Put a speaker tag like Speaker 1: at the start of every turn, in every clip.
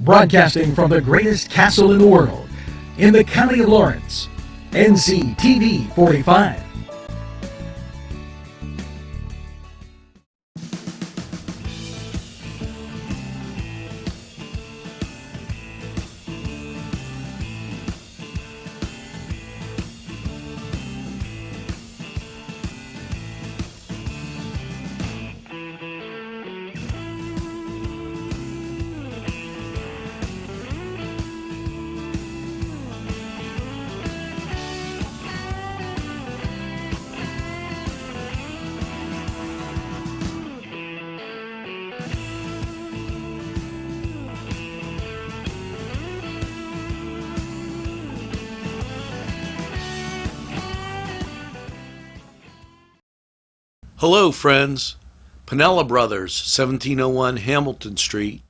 Speaker 1: Broadcasting from the greatest castle in the world, in the county of Lawrence, NCTV45.
Speaker 2: Hello, friends. Pinella Brothers, 1701 Hamilton Street,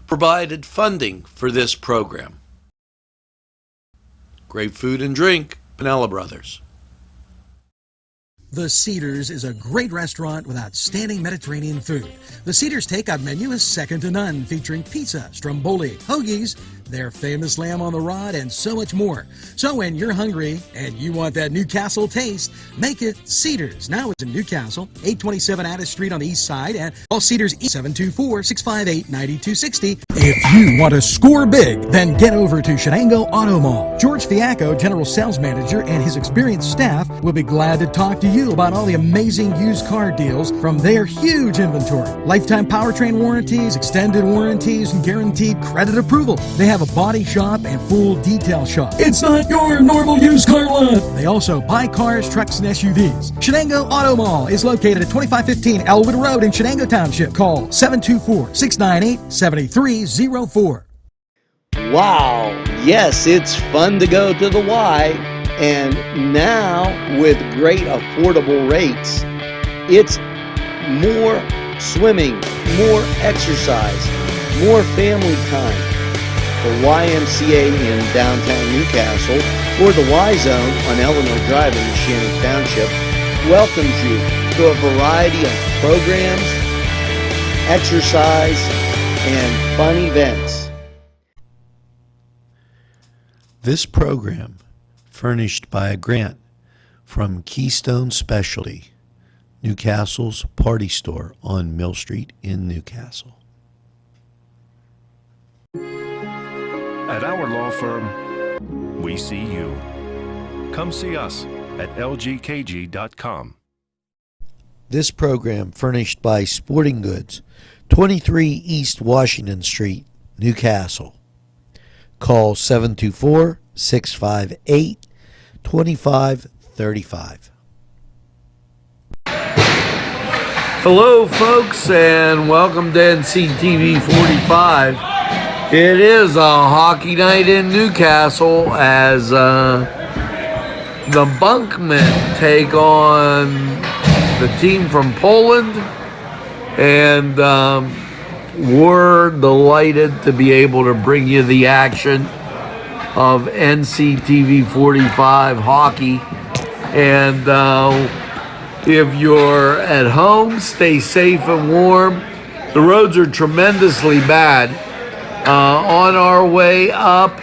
Speaker 2: provided funding for this program. Great food and drink, Pinella Brothers.
Speaker 1: The Cedars is a great restaurant with outstanding Mediterranean food. The Cedars takeout menu is second to none, featuring pizza, stromboli, hoagies, their famous lamb on the rod, and so much more. So when you're hungry and you want that Newcastle taste, make it Cedars. Now it's in Newcastle, 827 Addis Street on the east side, and call Cedars 724-658-9260. If you want to score big, then get over to Shenango Auto Mall. George Fiacco, General Sales Manager, and his experienced staff will be glad to talk to you about all the amazing used car deals from their huge inventory. Lifetime powertrain warranties, extended warranties, and guaranteed credit approval. They have a body shop and full detail shop. It's not your normal used car lot. They also buy cars, trucks, and SUVs. Shenango Auto Mall is located at 2515 Elwood Road in Shenango Township. Call 724-698-7304.
Speaker 3: Wow, yes, it's fun to go to the Y, and now with great affordable rates, it's more swimming, more exercise, more family time. The YMCA in downtown Newcastle or the Y Zone on Eleanor Drive in Shannon Township welcomes you to a variety of programs, exercise, and fun events.
Speaker 2: This program furnished by a grant from Keystone Specialty, Newcastle's party store on Mill Street in Newcastle.
Speaker 4: At our law firm, we see you. Come see us at lgkg.com.
Speaker 2: This program furnished by Sporting Goods, 23 East Washington Street, Newcastle. Call 724-658-2535.
Speaker 5: Hello, folks, and welcome to NCTV45. It is a hockey night in Newcastle as the Bunkmen take on the team from Poland, and we're delighted to be able to bring you the action of NCTV45 hockey. And if you're at home, stay safe and warm. The roads are tremendously bad. On our way up,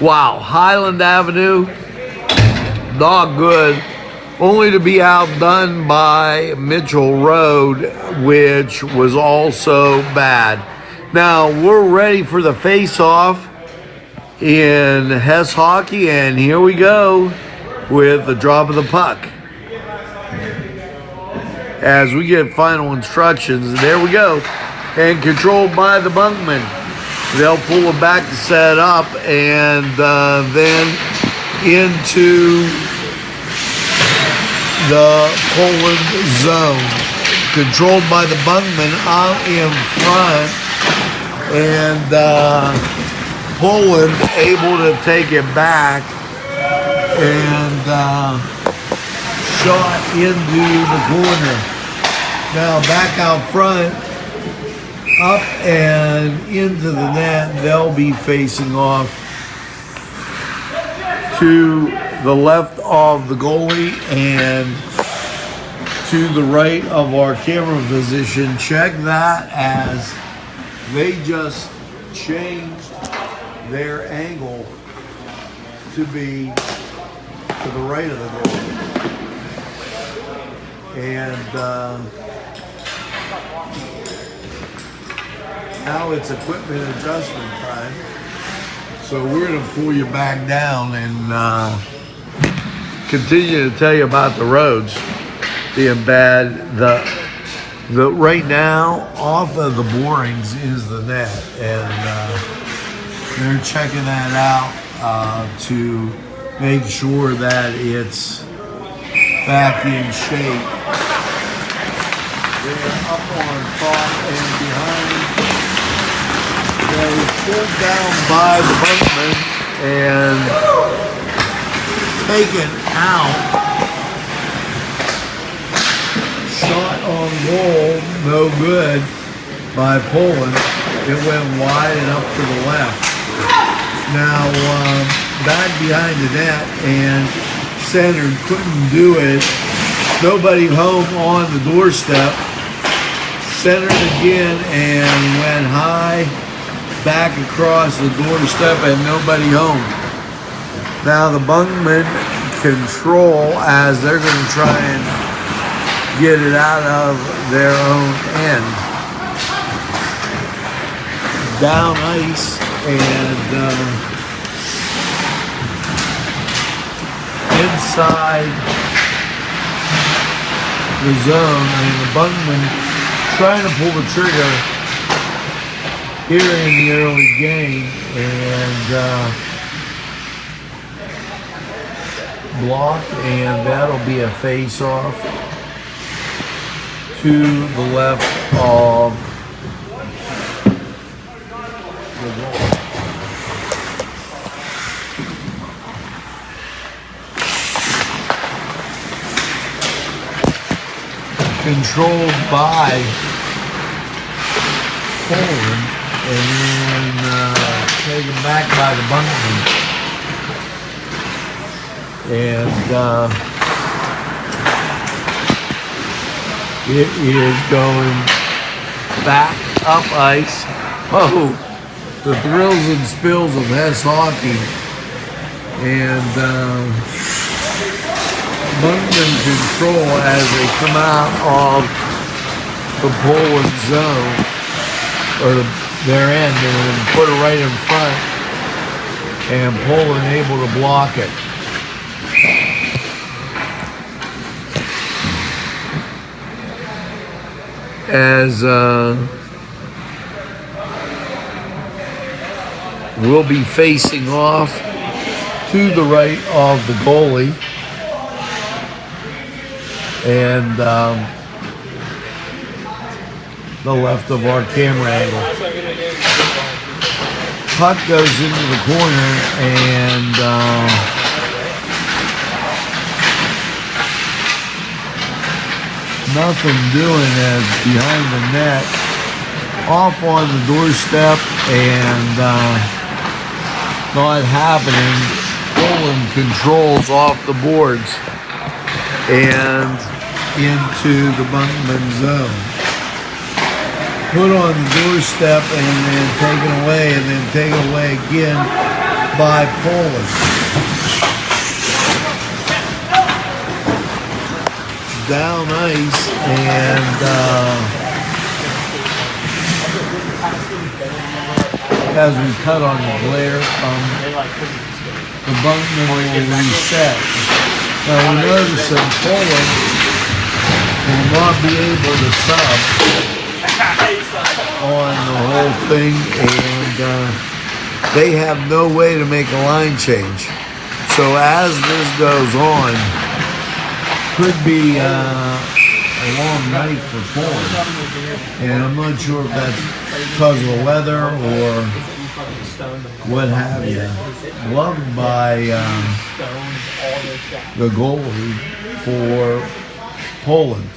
Speaker 5: wow, Highland Avenue, not good. Only to be outdone by Mitchell Road, which was also bad. Now, we're ready for the face-off in Hess Hockey, and here we go with the drop of the puck. As we get final instructions, there we go. And controlled by the Bunkmen. They'll pull it back to set up, and then into the Poland zone. Controlled by the Bunkmen out in front, and Poland able to take it back and shot into the corner. Now back out front, up and into the net. They'll be facing off to the left of the goalie and to the right of our camera position. Check that as they just changed their angle to be to the right of the goal. And now it's equipment adjustment time. So we're going to pull you back down and continue to tell you about the roads being bad. The right now, off of the borings is the net, and they're checking that out to make sure that it's back in shape. They're up on top and behind. They were pulled down by the Bunkmen and taken out. Shot on goal, no good by Poland. It went wide and up to the left. Now, back behind the net and center couldn't do it. Nobody home on the doorstep. Centered again and went high back across the doorstep and nobody home. Now the Bunkmen control as they're going to try and get it out of their own end. Down ice and inside the zone. I mean, the Bunkmen trying to pull the trigger here in the early game and blocked, and that'll be a face-off to the left of the goal. Controlled by Poland and then taken back by the Bunkmen. And it is going back up ice. Oh, the thrills and spills of Hess hockey. And Bunkmen control as they come out of the Poland zone, or their end, and put it right in front, and Poland able to block it. As we'll be facing off to the right of the goalie, and the left of our camera angle. Puck goes into the corner and nothing doing as behind the net, off on the doorstep, and not happening. Poland controls off the boards and into the Bunkmen zone. Put on the doorstep and then taken away, and then taken away again by Poland. Down ice, and as we cut on the glare, the Bunkmen will reset. Now we notice that Poland will not be able to sub on the whole thing, and they have no way to make a line change. So as this goes on, could be a long night for Poland, and I'm not sure if that's because of the weather or what have you. Loved by the goalie for Poland.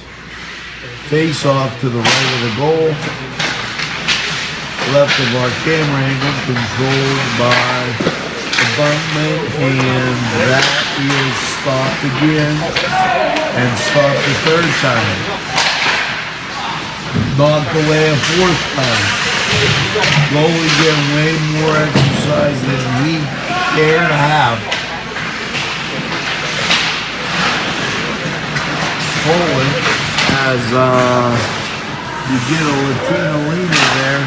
Speaker 5: Face off to the right of the goal. Left of our camera angle, controlled by the Bunkmen, and that is stopped again, and stopped the third time. Knocked away a fourth time. Goalie getting way more exercise than we care to have. Poland, as you get a Latino leaner there,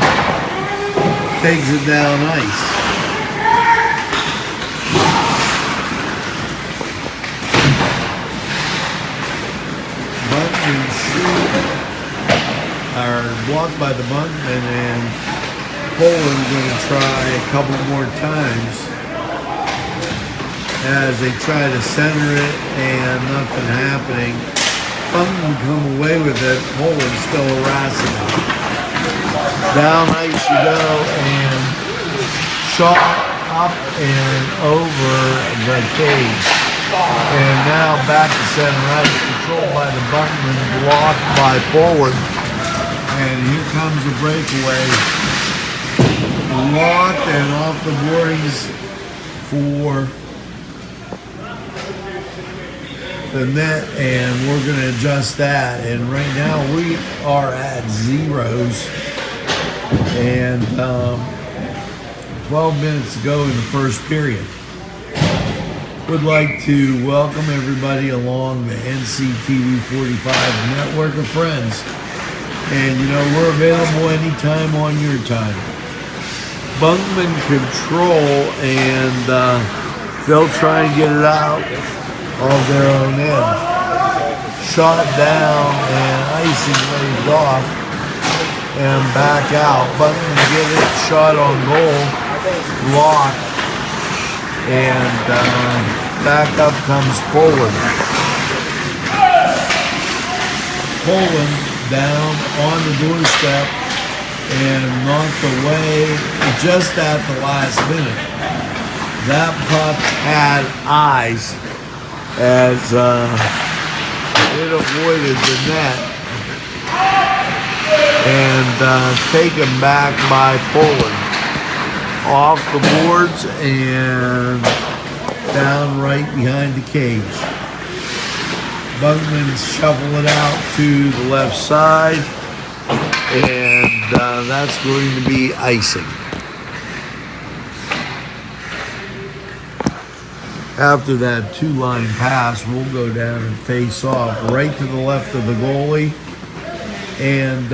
Speaker 5: takes it down ice. Bunkmen shoot are blocked by the Bunkmen, and Poland's going to try a couple more times as they try to center it and nothing happening. Bunkmen come away with it. Poland's still harassing it. Down ice you go, and shot up and over the cage. And now back to center ice, controlled by the Bunkmen, blocked by Poland. And here comes a breakaway. Locked and off the boards for the net, and we're going to adjust that. And right now we are at zeros, and 12 minutes to go in the first period. Would like to welcome everybody along the NCTV45 network of friends. And you know, we're available anytime on your time. Bunkmen control, and they'll try and get it out of their own end. Shot down and icing laid off and back out. Bunkmen get it, shot on goal, blocked, and back up comes Poland. Poland down on the doorstep and knocked away just at the last minute. That puck had eyes as it avoided the net and taken back by Poland. Off the boards and down right behind the cage. Bunkmen shuffle it out to the left side, and that's going to be icing. After that two-line pass, we'll go down and face off right to the left of the goalie, and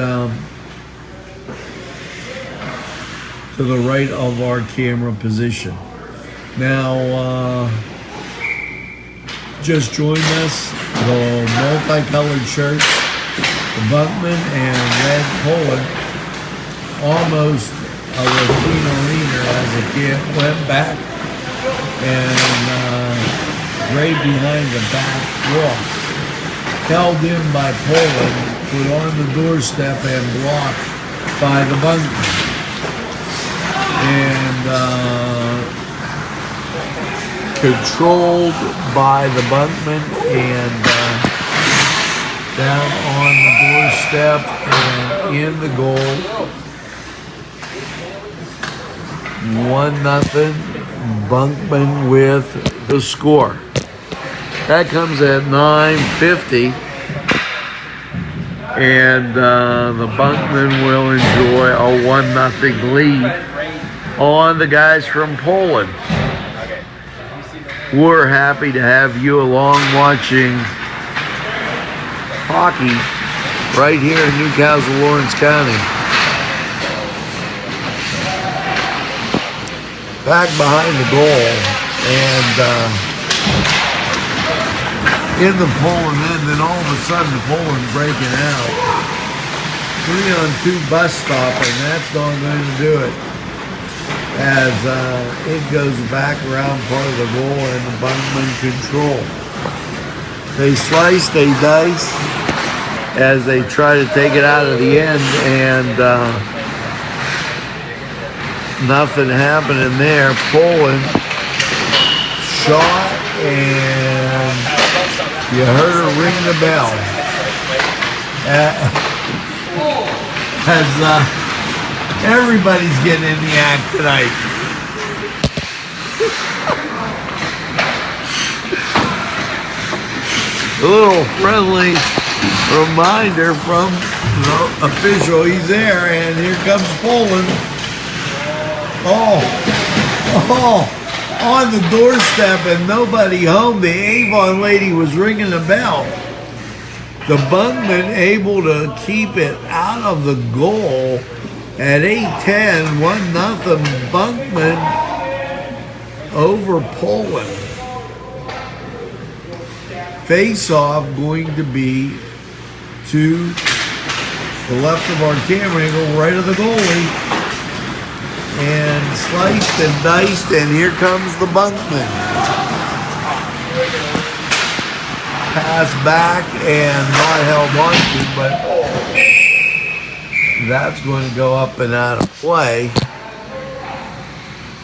Speaker 5: to the right of our camera position. Now, just joined us, the multicolored shirts, the Bunkmen and red Poland, almost a Latino leaner as the kid went back and right behind the back wall. Held in by Poland, put on the doorstep and blocked by the Bunkmen. And controlled by the Bunkmen and down on the doorstep and in the goal. 1-0, Bunkmen with the score. That comes at 9:50, and the Bunkmen will enjoy a 1-0 lead on the guys from Poland. We're happy to have you along watching hockey right here in Newcastle, Lawrence County. Back behind the goal, and in the Poland end, then all of a sudden the Poland breaking out. 3-on-2 bus stop, and that's not going to do it. As it goes back around part of the goal and the Bunkmen control. They slice, they dice as they try to take it out of the end, and nothing happening there. Poland shot, and you heard her ring the bell. As everybody's getting in the act tonight. A little friendly reminder from official, he's there, and here comes Poland. On the doorstep and nobody home. The Avon lady was ringing the bell. The Bunkmen able to keep it out of the goal at 8-10, 1-0 Bunkmen over Poland. Face-off going to be to the left of our camera angle, right of the goalie. And sliced and diced, and here comes the Bunkman. Pass back and not held on to, but that's going to go up and out of play.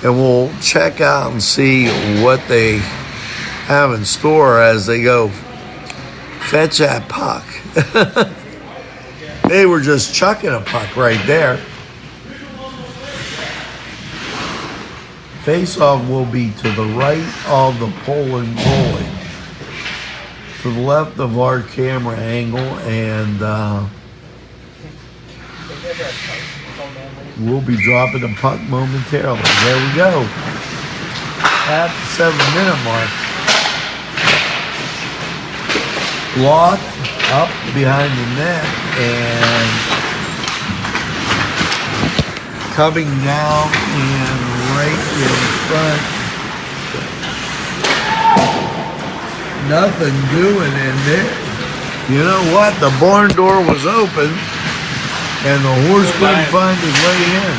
Speaker 5: And we'll check out and see what they have in store as they go fetch that puck. They were just chucking a puck right there. Face-off will be to the right of the Poland goalie, to the left of our camera angle, and we'll be dropping the puck momentarily. There we go. At the 7-minute mark. Blocked up behind the net and coming down and right in front. Nothing doing in there. You know what? The barn door was open and the horse couldn't find his way in.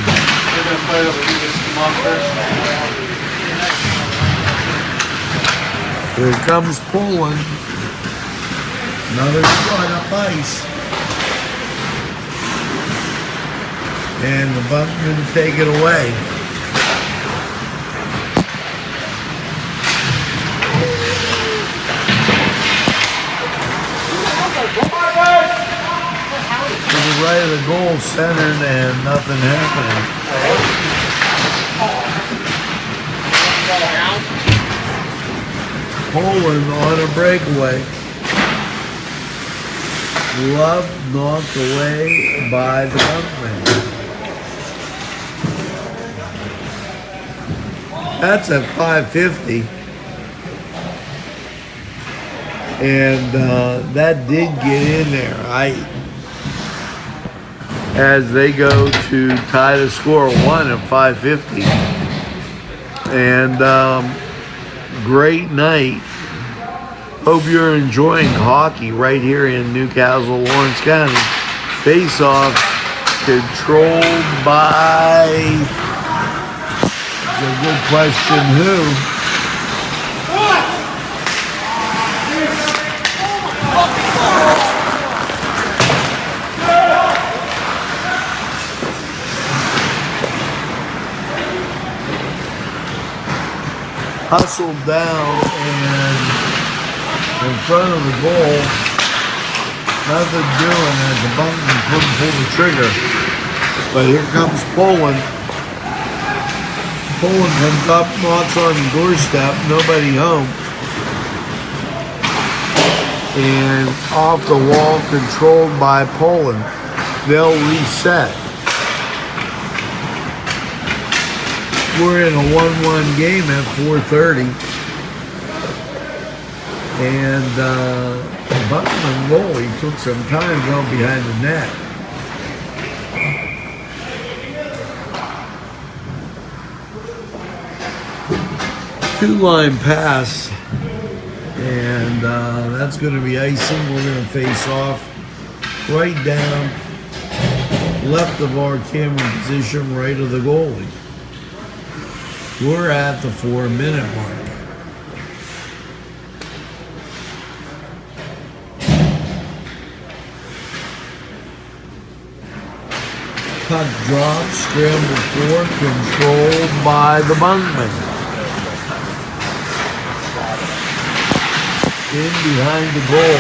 Speaker 5: Here comes Poland. Another shot up ice. And the Bunkmen take it away. To the right of the goal, centered, and nothing happening. Poland on a breakaway. Love knocked away by the Bunkmen. That's at 5:50. And that did get in there. As they go to tie the score 1 at 5:50. And great night. Hope you're enjoying hockey right here in Newcastle, Lawrence County. Face-off controlled by, a good question, who? Hustled down and in front of the goal, nothing doing as the Bunkmen couldn't pull the trigger. But here comes Poland. Poland comes up, knocks on the doorstep, nobody home. And off the wall, controlled by Poland. They'll reset. We're in a 1-1 game at 4:30. And the Bunkman goalie took some time going behind the net. Two-line pass. And that's going to be icing. We're going to face off right down left of our camera position, right of the goalie. We're at the 4-minute mark. Puck drop, scramble for, controlled by the Bunkmen. In behind the goal,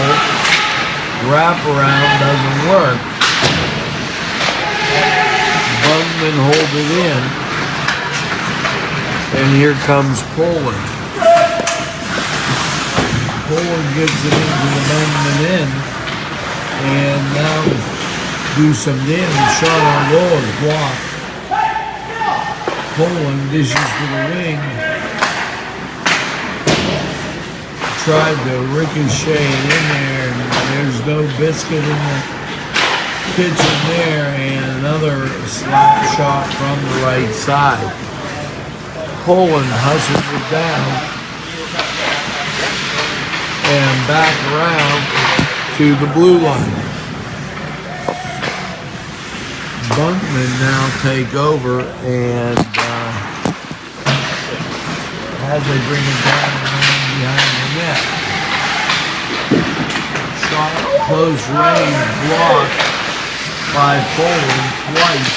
Speaker 5: wraparound doesn't work. Bunkmen hold it in. And here comes Poland. Poland gets it into the Bunkmen end. And now do some damage. Shot on goal is blocked. Poland dishes to the wing. Tried to ricochet it in there, and there's no biscuit in the kitchen there, and another slap shot from the right side. Poland hustles it down and back around to the blue line. Bunkmen now take over, and as they bring it down around behind the net. Shot close range blocked by Poland twice.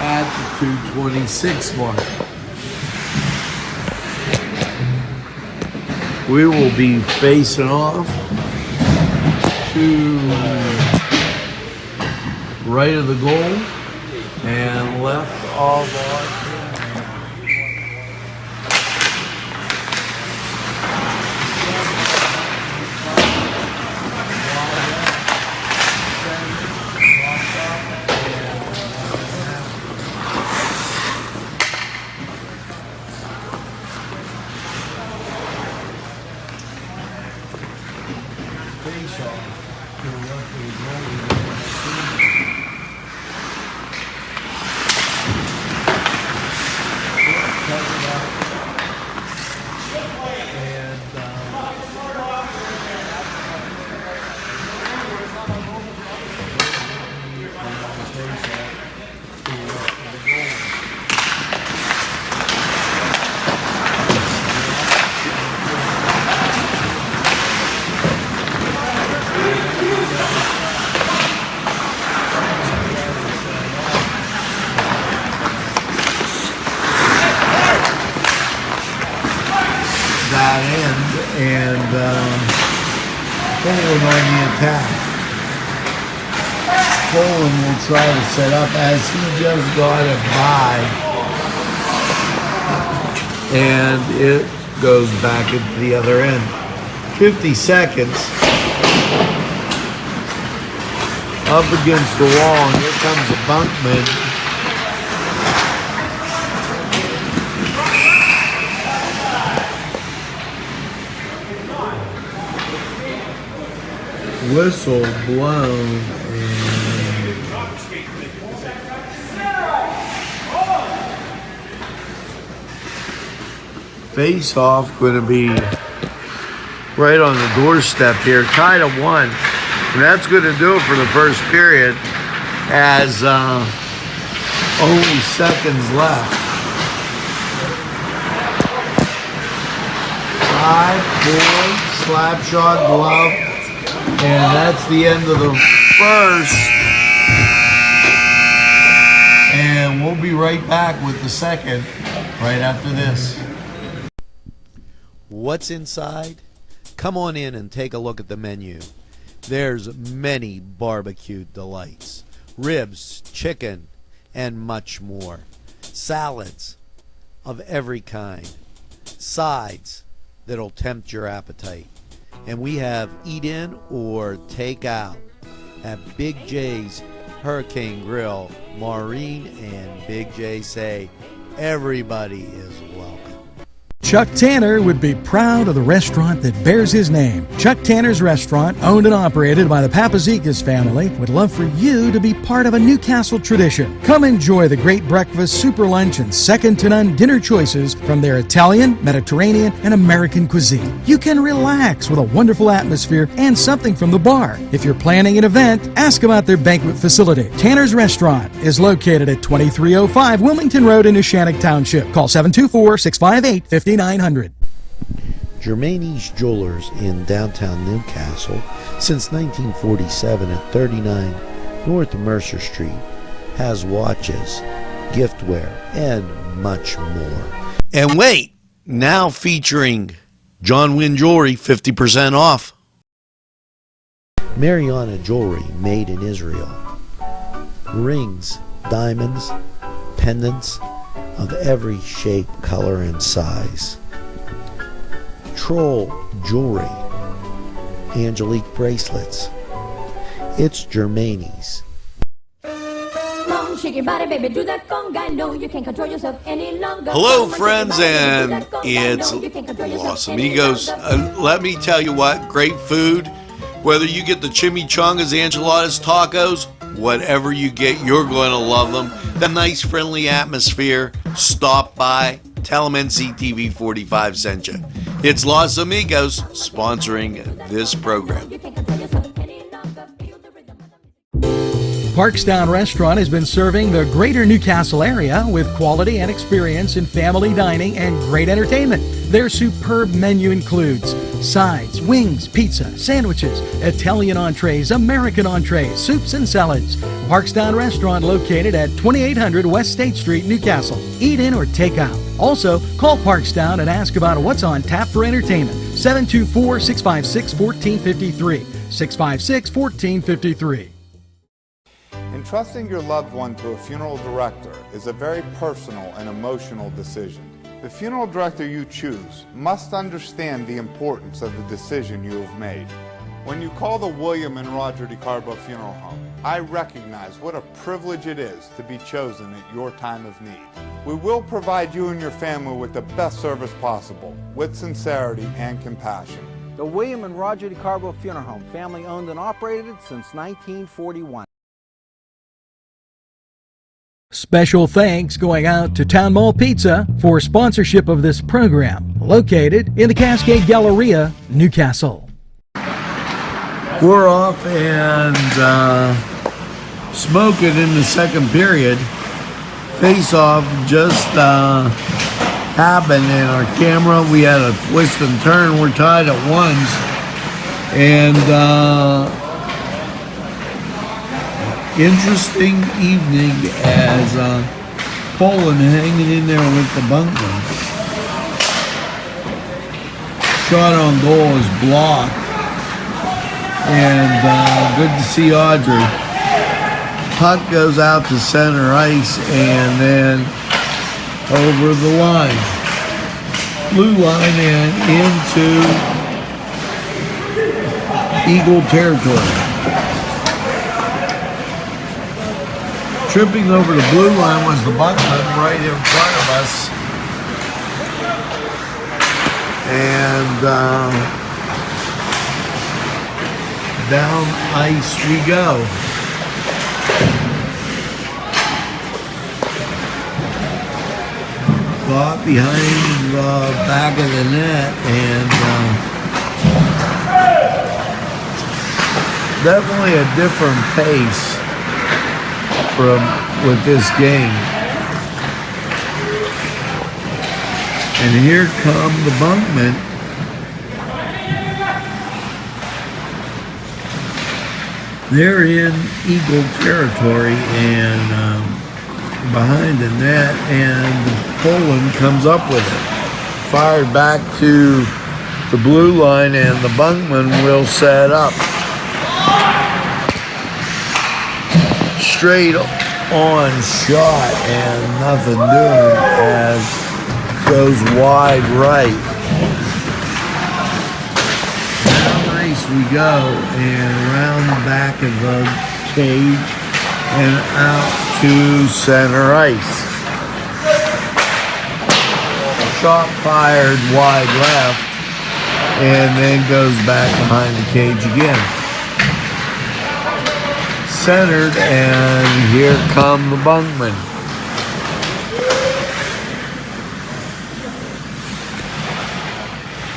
Speaker 5: At the 2:26 mark. We will be facing off to right of the goal and left of our that end, and Poland on the attack. Poland will try to set up as he just got it by, and it goes back into the other end. 50 seconds. Up against the wall, and here comes a Bunkman. Whistle blown, and face off going to be right on the doorstep here, tied at 1, and that's going to do it for the first period as only seconds left. 5-4 slap shot glove. And that's the end of the first. And we'll be right back with the second right after this.
Speaker 2: What's inside? Come on in and take a look at the menu. There's many barbecue delights. Ribs, chicken, and much more. Salads of every kind. Sides that'll tempt your appetite. And we have eat in or take out at Big J's Hurricane Grill. Maureen and Big J say everybody is welcome.
Speaker 1: Chuck Tanner would be proud of the restaurant that bears his name. Chuck Tanner's Restaurant, owned and operated by the Papazikas family, would love for you to be part of a Newcastle tradition. Come enjoy the great breakfast, super lunch, and second-to-none dinner choices from their Italian, Mediterranean, and American cuisine. You can relax with a wonderful atmosphere and something from the bar. If you're planning an event, ask about their banquet facility. Tanner's Restaurant is located at 2305 Wilmington Road in Neshannock Township. Call 724-658-5900.
Speaker 2: Germani's Jewelers in downtown Newcastle since 1947 at 39 North Mercer Street has watches, giftware, and much more. And wait, now featuring John Wynn Jewelry, 50% off. Mariana Jewelry, made in Israel. rings, diamonds, pendants of every shape, color, and size. Troll jewelry, angelique bracelets. It's Germani's.
Speaker 6: Hello, friends, and it's Los Amigos. Let me tell you what, great food. Whether you get the chimichangas, enchiladas, tacos, whatever you get, you're going to love them. The nice, friendly atmosphere. Stop by. Tell them NCTV45 sent you. It's Los Amigos sponsoring this program.
Speaker 1: Parkstown Restaurant has been serving the greater Newcastle area with quality and experience in family dining and great entertainment. Their superb menu includes sides, wings, pizza, sandwiches, Italian entrees, American entrees, soups and salads. Parkstown Restaurant located at 2800 West State Street, Newcastle. Eat in or take out. Also, call Parkstown and ask about what's on tap for entertainment. 724-656-1453. 656-1453.
Speaker 7: Entrusting your loved one to a funeral director is a very personal and emotional decision. The funeral director you choose must understand the importance of the decision you have made. When you call the William and Roger DeCarbo Funeral Home, I recognize what a privilege it is to be chosen at your time of need. We will provide you and your family with the best service possible, with sincerity and compassion.
Speaker 8: The William and Roger DeCarbo Funeral Home, family owned and operated since 1941.
Speaker 1: Special thanks going out to Town Mall Pizza for sponsorship of this program, located in the Cascade Galleria, Newcastle.
Speaker 5: We're off and smoking in the second period. Face-off just happened in our camera. We had a twist and turn. We're tied at ones. And interesting evening as Poland hanging in there with the Bunkmen. Shot on goal is blocked. And good to see Audrey. Puck goes out to center ice and then over the line. Blue line and into Eagle territory. Tripping over the blue line was the Bunkman right in front of us. And down ice we go. Caught behind the back of the net and definitely a different pace with this game. And here come the Bunkmen. They're in Eagle territory and behind the net, and Poland comes up with it. Fired back to the blue line, and the Bunkmen will set up. Straight on shot and nothing doing as goes wide right. Down ice we go and around the back of the cage and out to center ice. Shot fired wide left and then goes back behind the cage again. Centered, and here come the Bunkmen.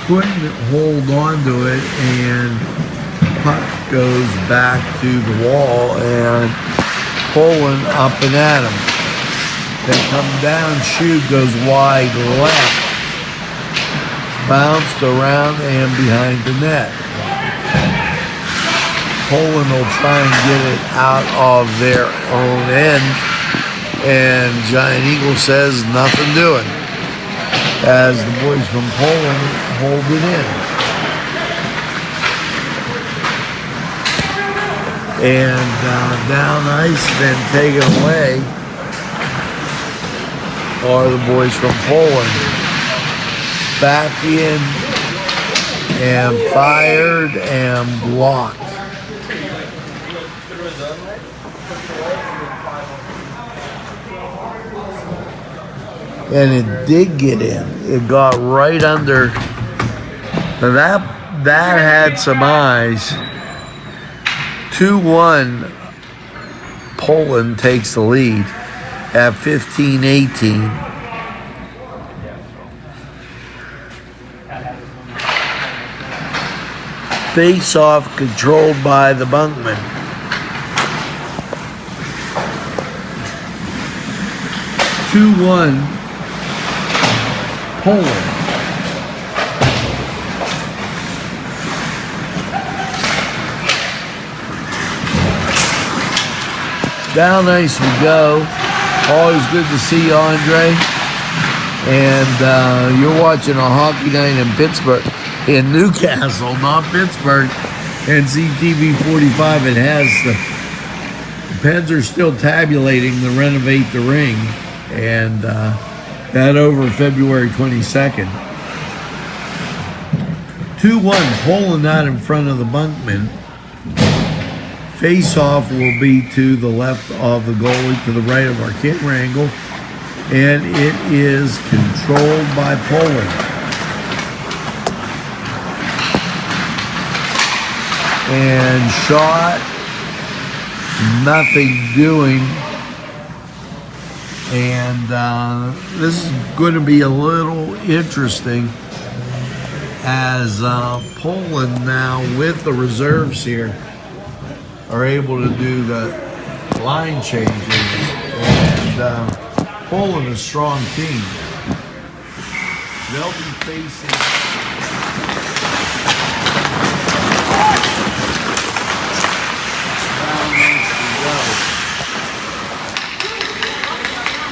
Speaker 5: Couldn't hold on to it, and puck goes back to the wall, and Poland up and at him. They come down, shoot goes wide left, bounced around and behind the net. Poland will try and get it out of their own end, and Giant Eagle says nothing doing as the boys from Poland hold it in. and down ice, then taken away are the boys from Poland. Back in and fired and blocked. And it did get in. It got right under. Now that had some eyes. 2-1. Poland takes the lead at 15-18. Face-off controlled by the Bunkmen. (2-1) Poland. Down ice we go. Always good to see you, Andre. And you're watching a hockey night in Pittsburgh, in Newcastle, not Pittsburgh. NCTV45. It has the Pens are still tabulating the renovate the ring, and that over February 22nd. 2-1. Poland out in front of the Bunkmen. Face-off will be to the left of the goalie, to the right of our camera angle, and it is controlled by Poland. And shot, nothing doing. And this is going to be a little interesting as Poland now with the reserves here are able to do the line changes, and Poland is a strong team. They'll be facing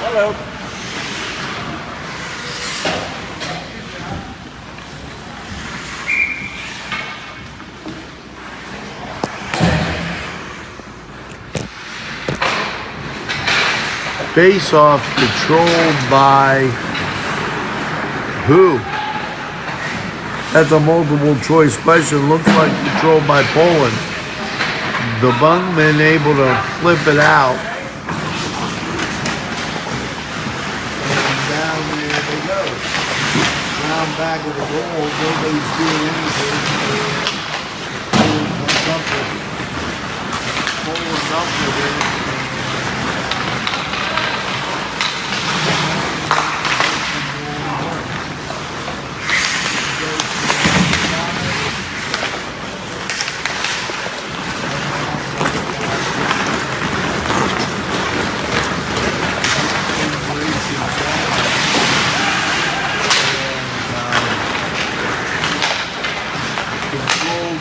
Speaker 5: Hello. Face-off controlled by who? That's a multiple choice question. Looks like controlled by Poland. The Bunkmen able to flip it out. And down there they go. Down back of the goal. Nobody's doing anything. Poland up with it.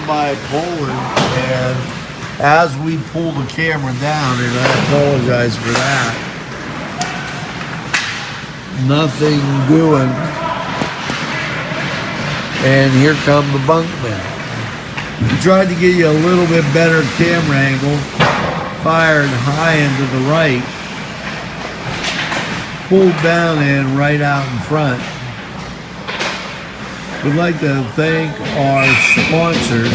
Speaker 5: By Poland, and as we pull the camera down, and I apologize for that, nothing doing, and here come the Bunkmen. We tried to get you a little bit better camera angle, fired high into the right, pulled down and right out in front. We'd like to thank our sponsors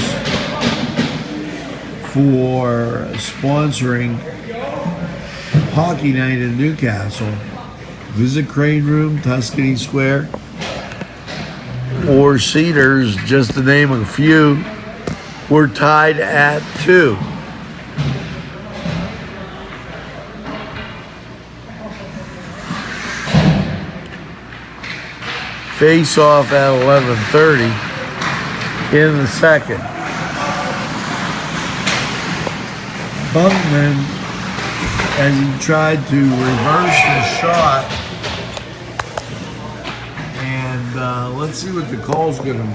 Speaker 5: for sponsoring Hockey Night in Newcastle. Visit Crane Room, Tuscany Square, or Cedars, just to name a few. We're tied at 2. Face off at 11:30 in the second. Bunkman, as he tried to reverse the shot, and let's see what the call's going to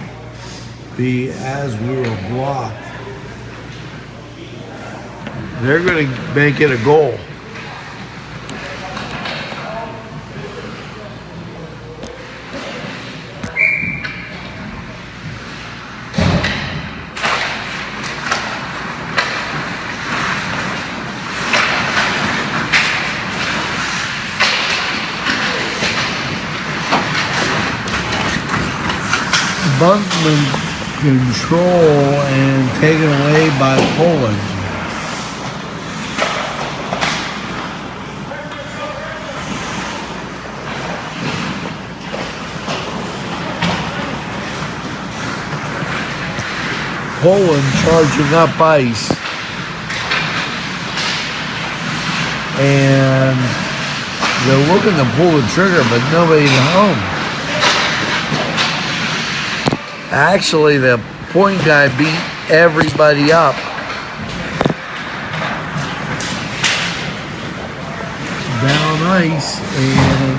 Speaker 5: be as we were blocked. They're going to make it a goal. Bunkmen control and taken away by Poland. Poland charging up ice, and they're looking to pull the trigger, but nobody's home. Actually, the point guy beat everybody up. Down ice and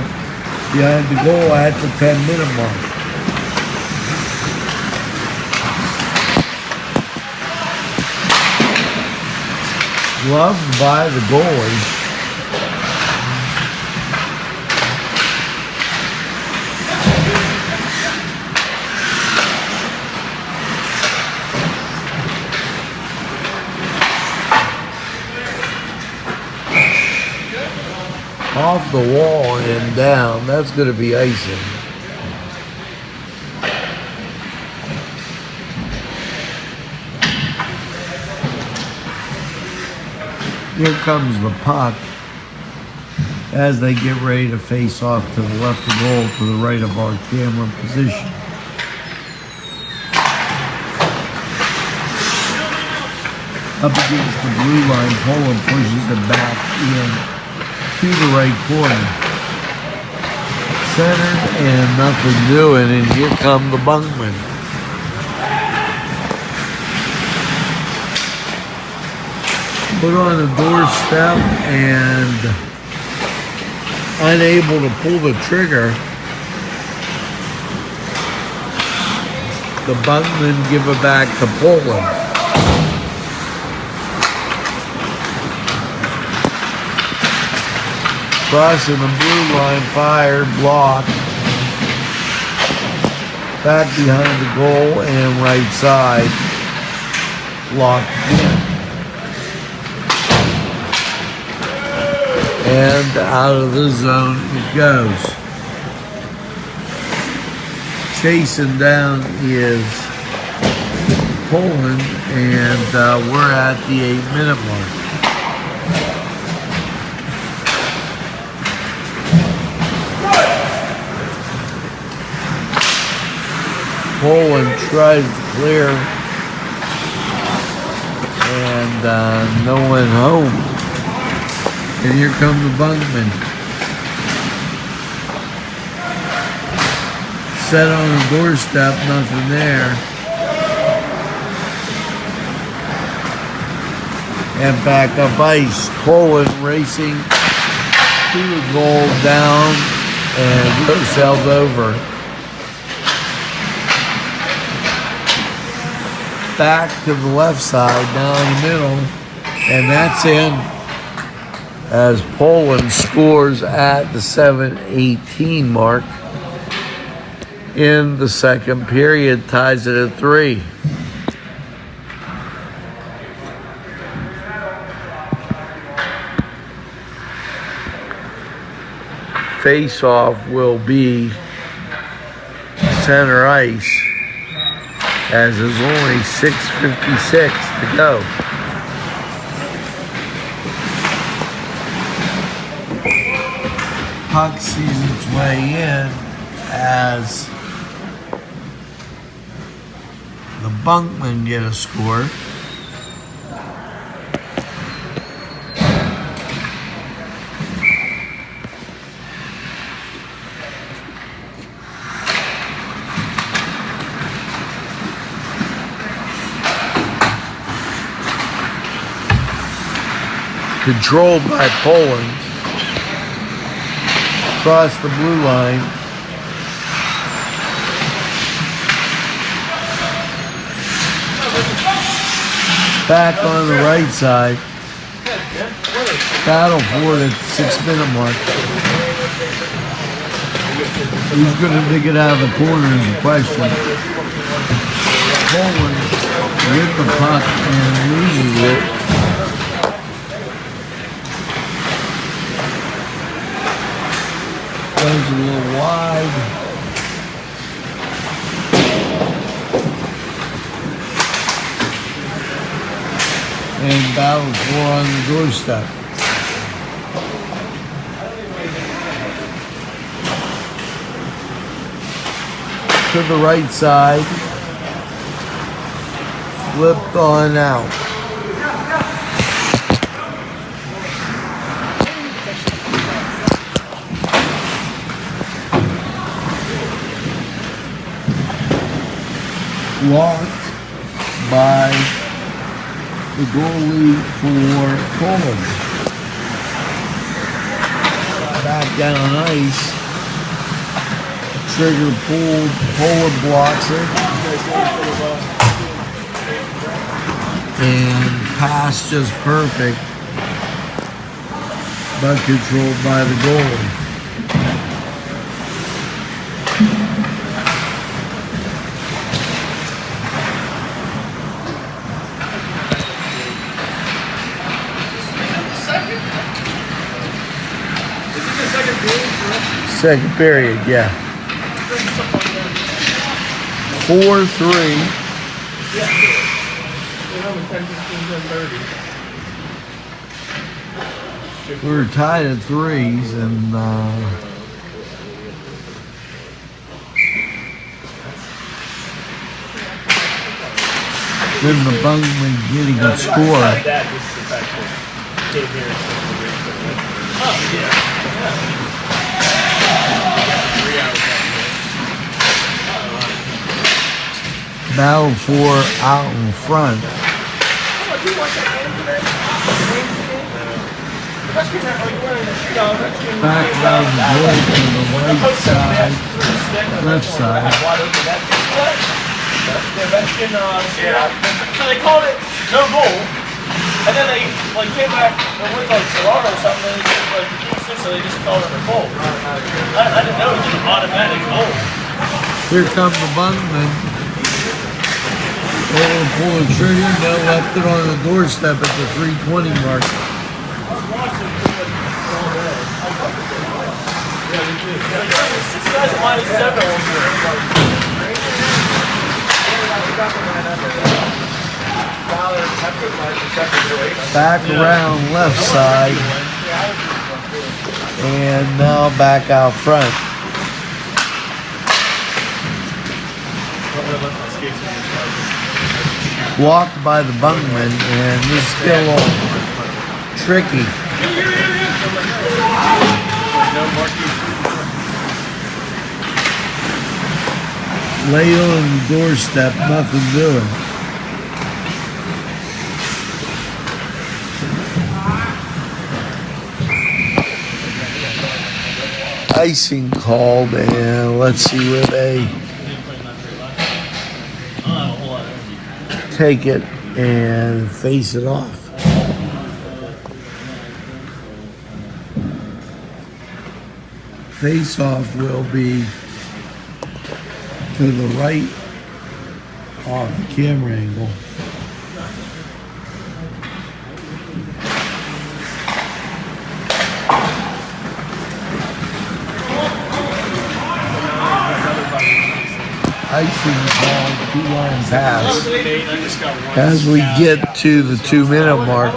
Speaker 5: behind the goal at the 10-minute mark. Loved by the goalie. Off the wall and down. That's going to be icing. Here comes the puck as they get ready to face off to the left of goal to the right of our camera position. Up against the blue line, Poland pushes it back in to the right corner. Centered and nothing doing, and here come the Bunkmen. Put on the doorstep and unable to pull the trigger. The Bunkmen give it back to Poland. Crossing the blue line, fired, blocked. Back behind the goal and right side, blocked again. And out of the zone it goes. Chasing down is Poland, and we're at the 8-minute mark. Poland tries to clear, and no one home. And here come the Bunkmen. Set on the doorstep, nothing there. And back up ice. Poland racing to the goal, down, and goes sailed over. Back to the left side, down the middle, and that's in. As Poland scores at the 7:18 mark in the second period, ties it at 3. Face-off will be center ice, as there's only 6:56 to go. Puck sees its way in as the Bunkmen get a score. Controlled by Poland. Across the blue line. Back on the right side. Battle for it at the 6-minute mark. Who's going to dig it out of the corner is the question. Poland with the puck and loses it. Goes a little wide. and battle for on the doorstep. To the right side, flipped on out. Blocked by the goalie for Poland. Back down on ice. Trigger pulled, Poland blocks it. And pass just perfect, but controlled by the goalie. Second period, yeah. 4-3. We were tied at threes, and then the Bunkmen getting a score. Battle for out in front. Back down the goal to the right side, left side.
Speaker 9: So they called it no goal, and then they came back and went Toronto or something, and so they just called it a goal. I didn't know it was an automatic goal.
Speaker 5: Here comes the Bunkmen. They pull the trigger, now left it on the doorstep at the 3:20 mark. Back around left side, and now back out front. Blocked by the Bunkmen, and this is still a little tricky. Lay on the doorstep, nothing doing. Icing called, and let's see where they take it and face it off. Face off will be to the right off the camera angle. Icing called, 2-line pass. As we get to the 2-minute mark,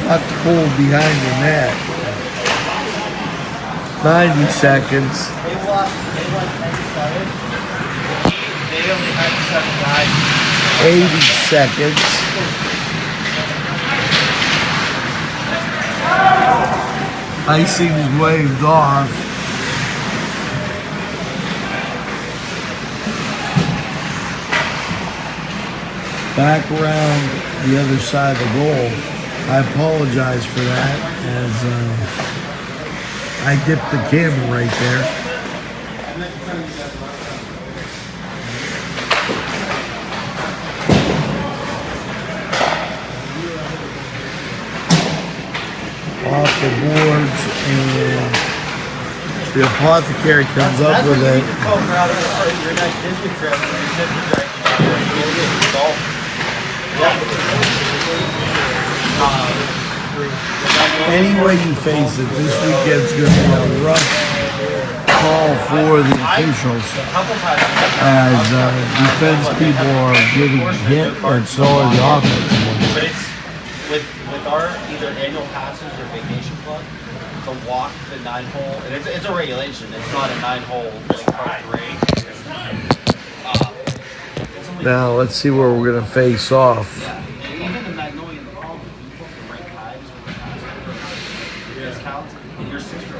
Speaker 5: not to pull behind the net. 90 seconds. 80 seconds. Icing is waved off. Back around the other side of the goal. I apologize for that, as I dipped the camera right there. Off the boards, and the apothecary comes up with it. Any way you face it, this weekend's going to be a rough call for the officials as defense people are getting hit, and so are the offense.
Speaker 10: But it's with our either annual passes or vacation club to walk the 9-hole, and it's a regulation. It's not a 9-hole like part 3.
Speaker 5: Now let's see where we're going to face off.
Speaker 10: Even the Magnolia and the Palm, if you book the right times with the pass discounts, and your sister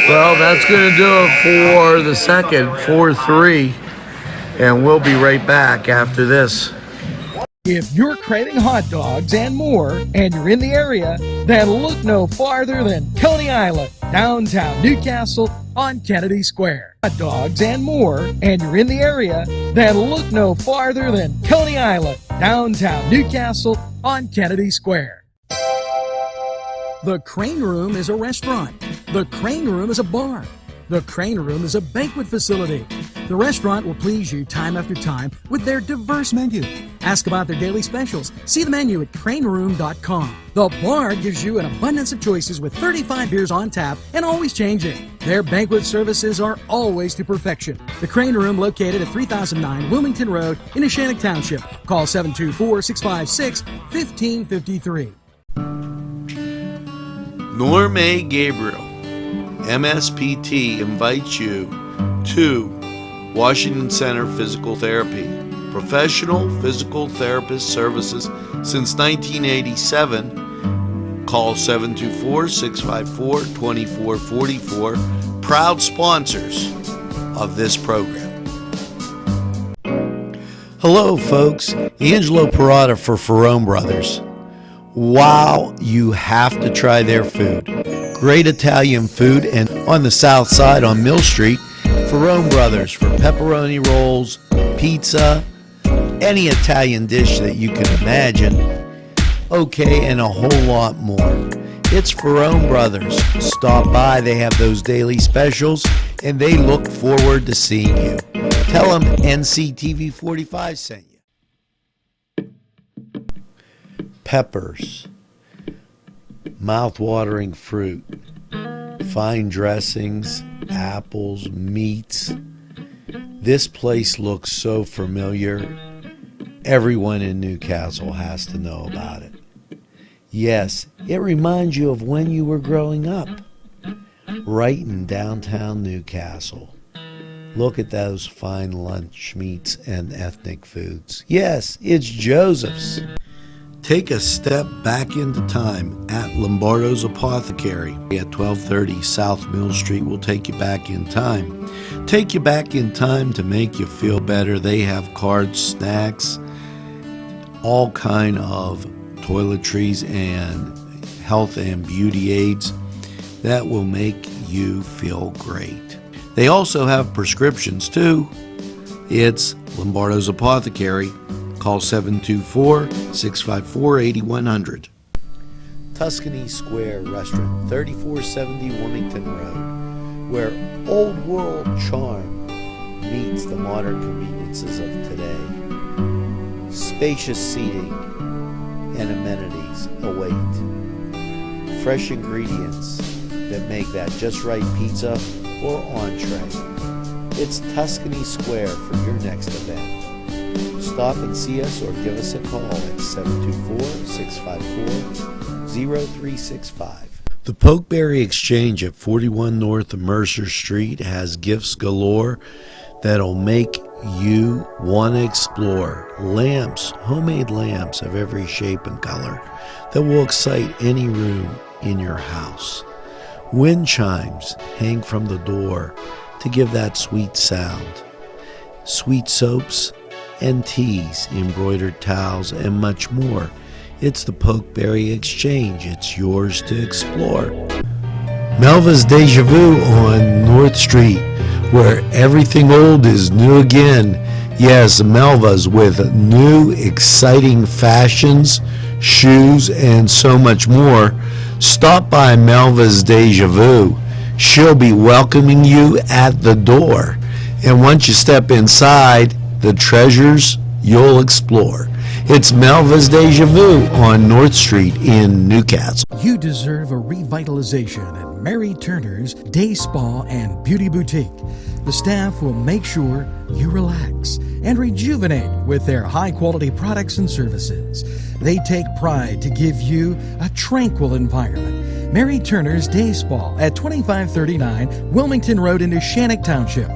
Speaker 5: Well, that's going to do it for the second, 4-3, and we'll be right back after this.
Speaker 1: If you're craving hot dogs and more, and you're in the area, then look no farther than Coney Island, downtown Newcastle on Kennedy Square. Hot dogs and more, and you're in the area, then look no farther than Coney Island, downtown Newcastle on Kennedy Square. The Crane Room is a restaurant. The Crane Room is a bar. The Crane Room is a banquet facility. The restaurant will please you time after time with their diverse menu. Ask about their daily specials. See the menu at craneroom.com. The bar gives you an abundance of choices with 35 beers on tap and always changing. Their banquet services are always to perfection. The Crane Room, located at 3009 Wilmington Road in Neshannock Township. Call 724-656-1553.
Speaker 6: Norm A. Gabriel, MSPT, invites you to Washington Center Physical Therapy. Professional physical therapist services since 1987. Call 724-654-2444. Proud sponsors of this program. Hello, folks. Angelo Parada for Ferrone Brothers. Wow, you have to try their food. Great Italian food, and on the south side on Mill Street, Ferrone Brothers for pepperoni rolls, pizza, any Italian dish that you can imagine. Okay, and a whole lot more. It's Ferrone Brothers. Stop by, they have those daily specials, and they look forward to seeing you. Tell them NCTV45 sent you. Peppers, mouth-watering fruit, fine dressings, apples, meats. This place looks so familiar. Everyone in Newcastle has to know about it. Yes, it reminds you of when you were growing up, right in downtown Newcastle. Look at those fine lunch meats and ethnic foods. Yes, it's Joseph's. Take a step back into time at Lombardo's Apothecary at 1230 South Mill Street. Will take you back in time. Take you back in time to make you feel better. They have cards, snacks, all kind of toiletries and health and beauty aids that will make you feel great. They also have prescriptions too. It's Lombardo's Apothecary. Call 724-654-8100. Tuscany Square Restaurant, 3470 Wilmington Road, where old world charm meets the modern conveniences of today. Spacious seating and amenities await. Fresh ingredients that make that just right pizza or entree. It's Tuscany Square for your next event. Stop and see us or give us a call at 724-654-0365. The Pokeberry Exchange at 41 North Mercer Street has gifts galore that'll make you want to explore. Lamps, homemade lamps of every shape and color that will excite any room in your house. Wind chimes hang from the door to give that sweet sound. Sweet soaps and teas, embroidered towels, and much more. It's the Pokeberry Exchange. It's yours to explore. Melva's Deja Vu on North Street, where everything old is new again. Yes, Melva's with new, exciting fashions, shoes, and so much more. Stop by Melva's Deja Vu. She'll be welcoming you at the door. And once you step inside, the treasures you'll explore. It's Melva's Deja Vu on North Street in Newcastle.
Speaker 1: You deserve a revitalization at Mary Turner's Day Spa and Beauty Boutique. The staff will make sure you relax and rejuvenate with their high-quality products and services. They take pride to give you a tranquil environment. Mary Turner's Day Spa at 2539 Wilmington Road in Shannock Township.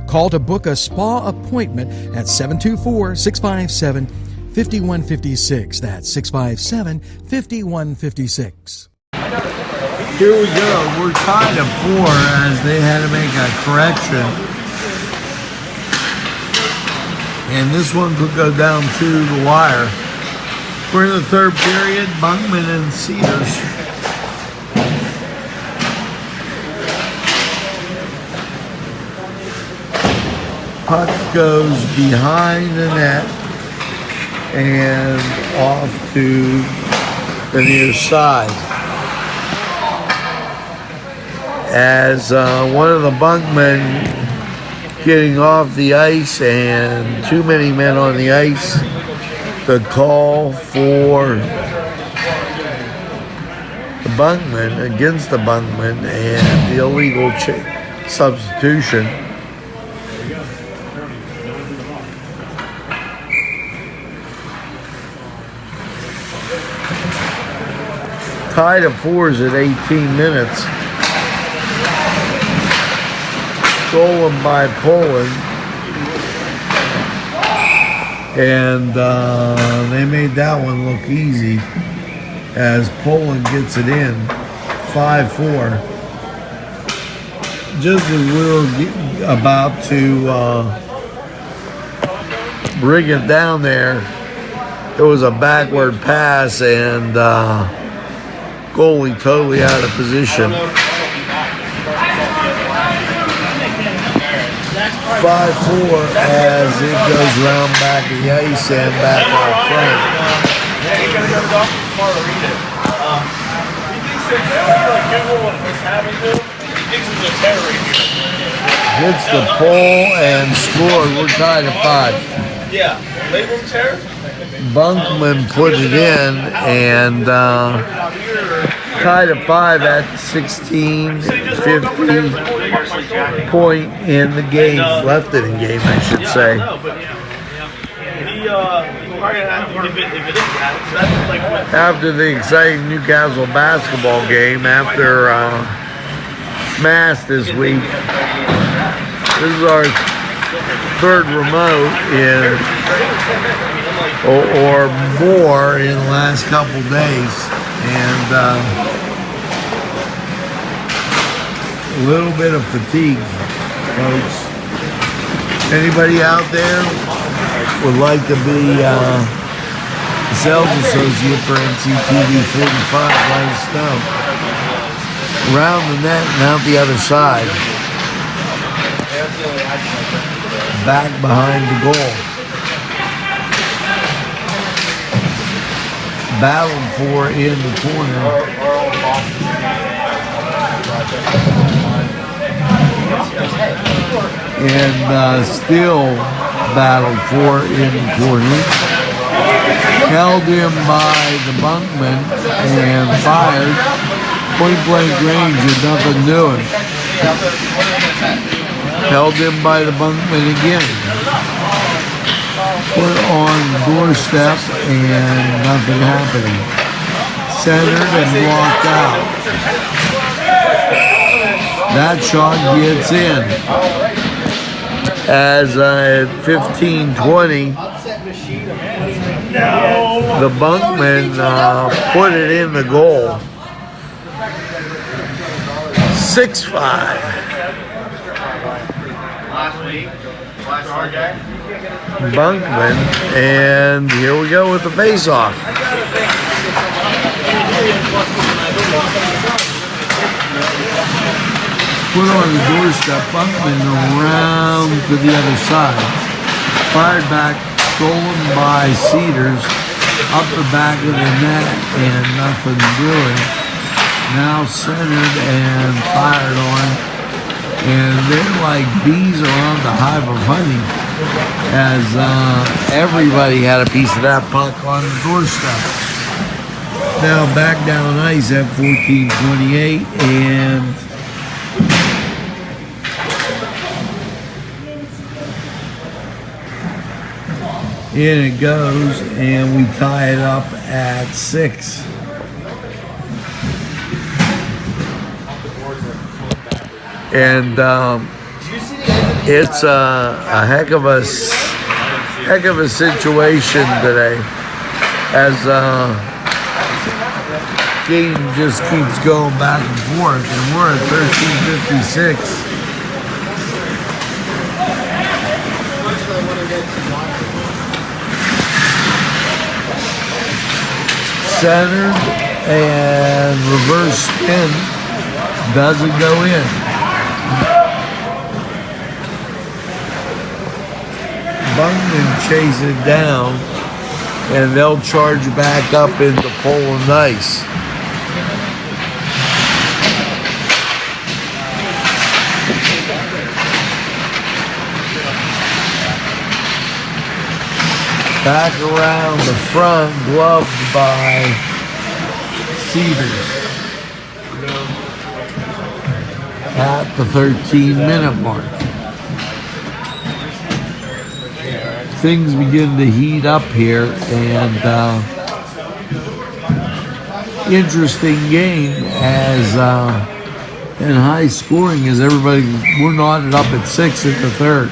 Speaker 1: Call to book a spa appointment at 724-657-5156. That's 657-5156.
Speaker 5: Here we go. We're tied at 4 as they had to make a correction. And this one could go down to the wire. We're in the third period. Bunkmen and Cedars. Puck goes behind the net and off to the near side. As one of the bunkmen getting off the ice and too many men on the ice, the call for the bunkman against the bunkman and the illegal substitution. Tied at 4s at 18 minutes. Stolen by Poland. And they made that one look easy as Poland gets it in. 5-4. Just as we were about to bring it down there, it was a backward pass and goalie totally out of position. 5-4 as it goes around back of the ice and back out front.
Speaker 9: Yeah, you gotta go to the doctor's tomorrow to read it. He thinks that Google what's happening to him. He thinks it's a tear right here.
Speaker 5: Hits the pole and scored. We're tied at 5.
Speaker 9: Yeah, label tear.
Speaker 5: Bunkman put it in and tied at 5 at 16:50 point in the game. Left it in game, I should say. After the exciting Newcastle basketball game, after Mass this week, this is our third remote in or more in the last couple days, and a little bit of fatigue, folks. Anybody out there would like to be a sales associate for NCTV45, let us know. Around the net and out the other side. Back behind the goal. Battled for in the corner. And still battled for in the corner. Held him by the bunkman and fired. Point blank range and nothing doing. Held him by the bunkman again. Put on the doorstep and nothing happening. Centered and blocked out. That shot gets in. As at 15:20, the bunkman put it in the goal. 6-5. Bunkman, and here we go with the face-off. Put on the doorstep, Bunkman around to the other side. Fired back, stolen by Cedars, up the back of the net, and nothing doing. Now centered and fired on And they're like bees around the hive of honey, as everybody had a piece of that puck on the doorstep. Now back down ice at 14:28, and in it goes, and we tie it up at 6. And it's a heck of a situation today, as game just keeps going back and forth, and we're at 13:56. Centered and reverse spin doesn't go in. Bunkmen chase it down, and they'll charge back up into Poland ice. Back around the front, gloved by Cedars at the 13-minute mark. Things begin to heat up here, and interesting game as and high scoring as everybody. We're knotted up at 6 in the third.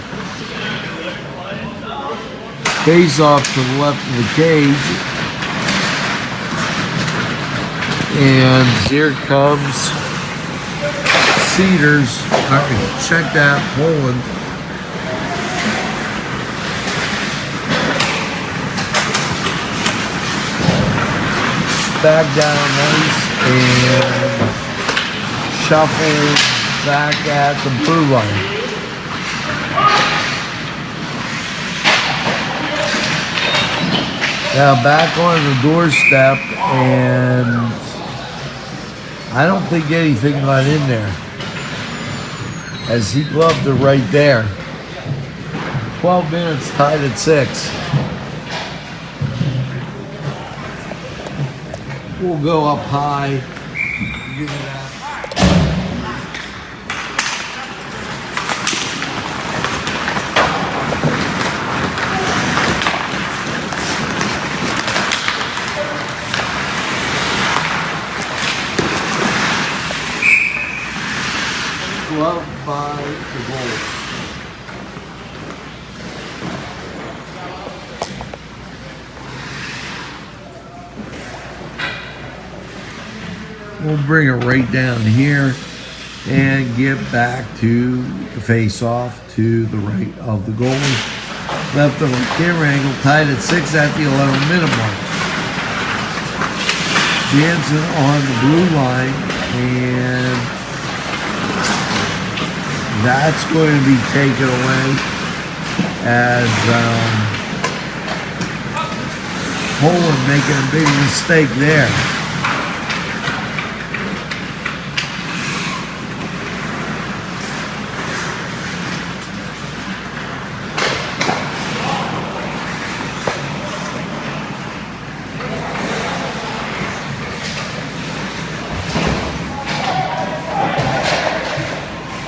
Speaker 5: Face off to the left of the cage, and here comes Cedars. All right, check that, Poland. Back down ice and shuffle back at the blue line. Now back on the doorstep, and I don't think anything got in there, as he gloved it right there. 12 minutes, tied at 6. We'll go up high. Give it that. Gloved by the goal. We'll bring it right down here and get back to the face-off to the right of the goalie. Left of the camera angle, tied at 6 at the 11-minute mark. Jansen on the blue line, and that's going to be taken away as Poland making a big mistake there.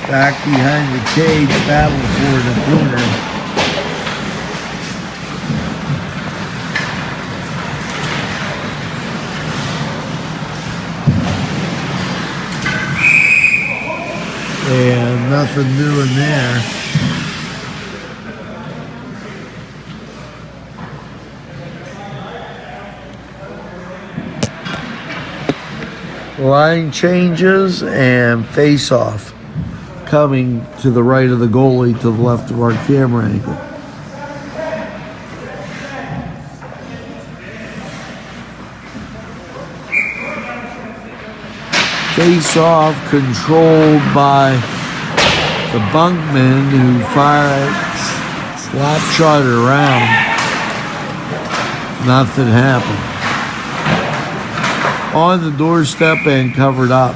Speaker 5: Back behind the cage, battle for the corner. And nothing new in there. Line changes and face off. Coming to the right of the goalie, to the left of our camera angle. Face off controlled by the Bunkmen, who fire it, slap shot it around. Nothing happened. On the doorstep and covered up.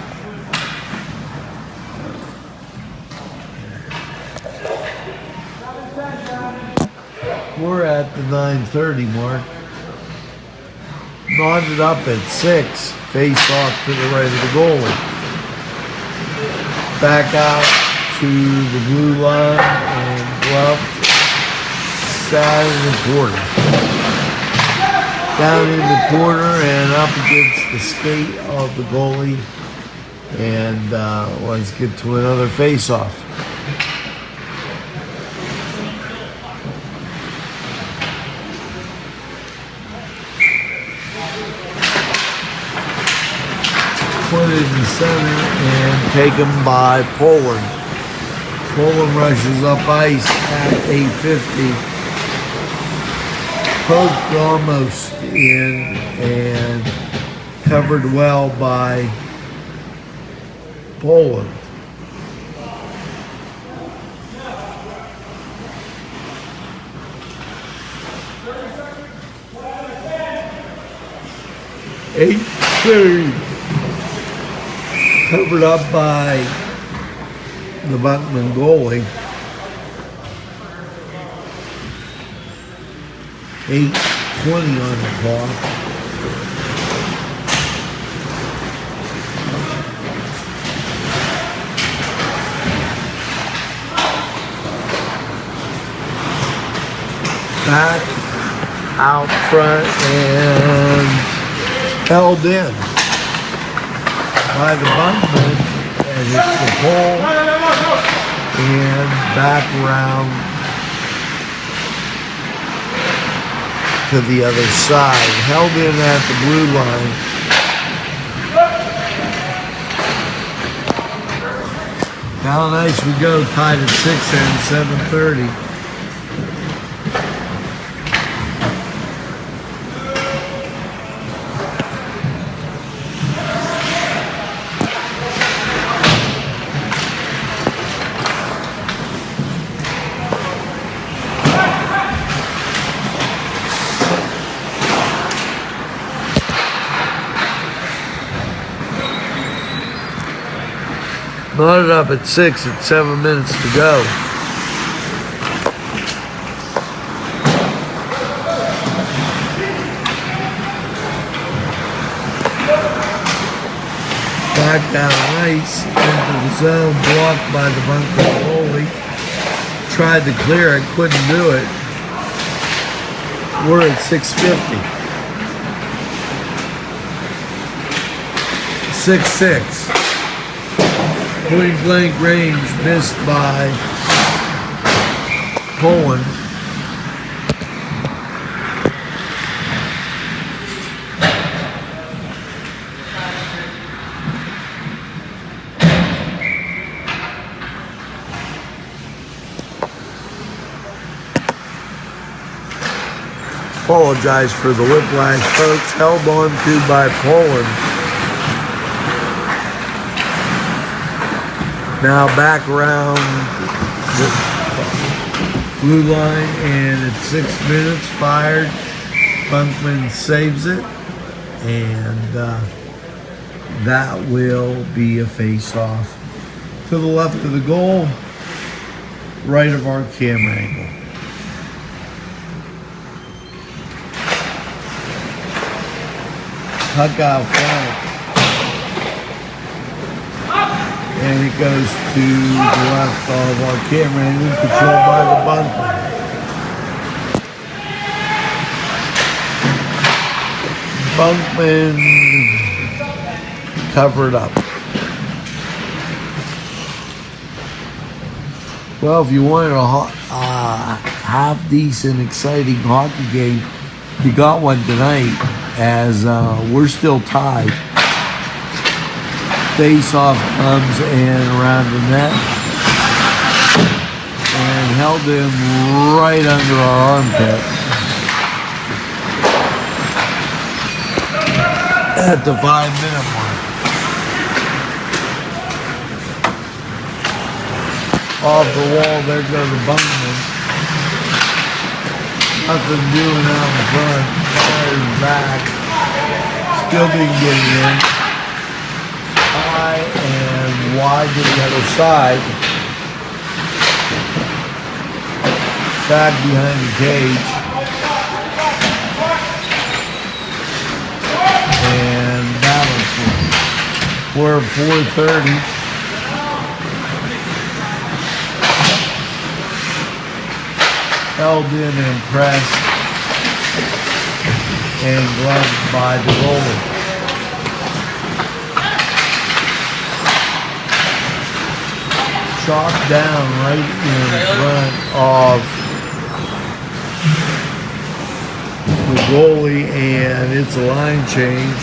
Speaker 5: We're at the 9:30 mark. Knotted up at 6. Face off to the right of the goalie. Back out to the blue line and gloved. Side of the corner. Down in the corner and up against the skate of the goalie. And let's get to another face-off. Put it in the center and taken by Poland. Poland rushes up ice at 8:50. Poked almost in and covered well by Poland. Covered up by the Bunkmen goalie. 8:20 on the clock. Back out front and held in by the Bunkmen and hits the pole and back around to the other side. Held in at the blue line. Down ice we go, tied at 6 and 7:30. Knotted up at 6 at 7 minutes to go. Back down ice into the zone, blocked by the Bunkmen goalie. Tried to clear it, couldn't do it. We're at 6:50. 6-6. Point blank range missed by Poland. Apologize for the whiplash, folks. Held on to by Poland. Now back around the blue line and at 6 minutes fired. Bunkman saves it and that will be a face-off to the left of the goal, right of our camera angle. Puck out front. And it goes to the left of our camera angle, controlled by the Bunkmen. Bunkmen covered up. Well, if you wanted a half-decent, exciting hockey game, you got one tonight, as we're still tied. Face-off comes in around the net and held him right under our armpit at the 5-minute mark. Off the wall, there goes the Bunkmen. Nothing doing out in front. Fires back. Still didn't get it in. High and wide to the other side. back behind the cage. And balance it. We're 4:30. Held in and pressed and gloved by the goalie. Chalked down right in front of the goalie, and it's a line change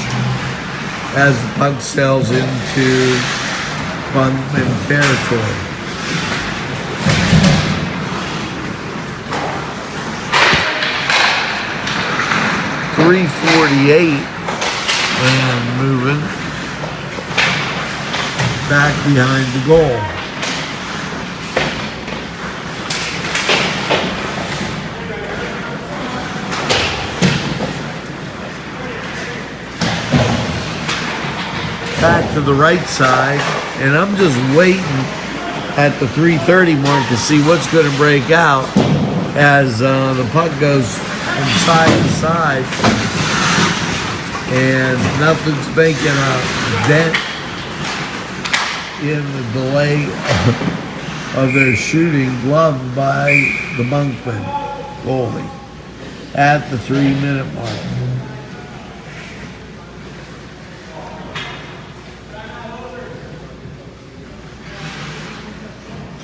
Speaker 5: as the puck sails into Bunkmen territory. .348 and moving back behind the goal. Back to the right side, and I'm just waiting at the 3:30 mark to see what's going to break out as the puck goes from side to side, and nothing's making a dent in the delay of their shooting, gloved by the Bunkmen goalie at the 3-minute mark.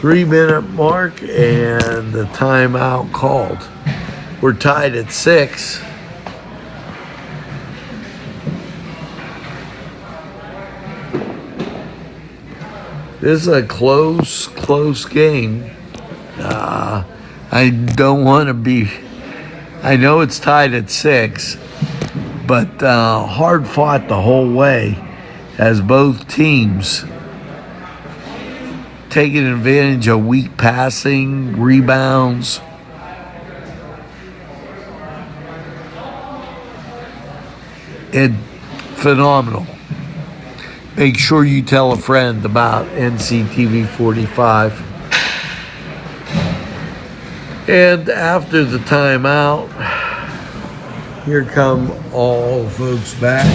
Speaker 5: 3-minute mark and the timeout called. We're tied at 6. This is a close game. I don't want to be, I know it's tied at 6, but hard fought the whole way as both teams taking advantage of weak passing, rebounds. And phenomenal. Make sure you tell a friend about NCTV45. And after the timeout, here come all the folks back.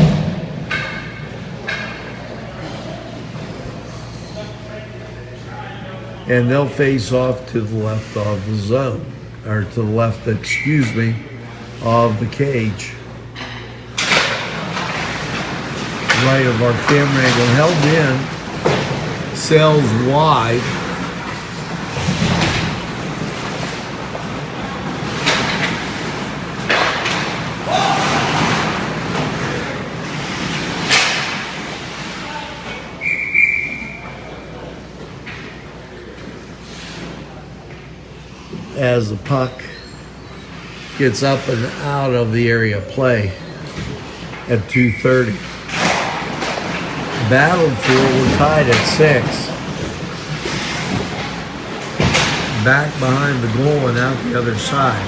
Speaker 5: And they'll face off to the left of the zone, or to the left, of the cage. Right of our camera angle, held in, sails wide. As the puck gets up and out of the area of play at 2:30. Battled for, we're tied at 6. Back behind the goal and out the other side.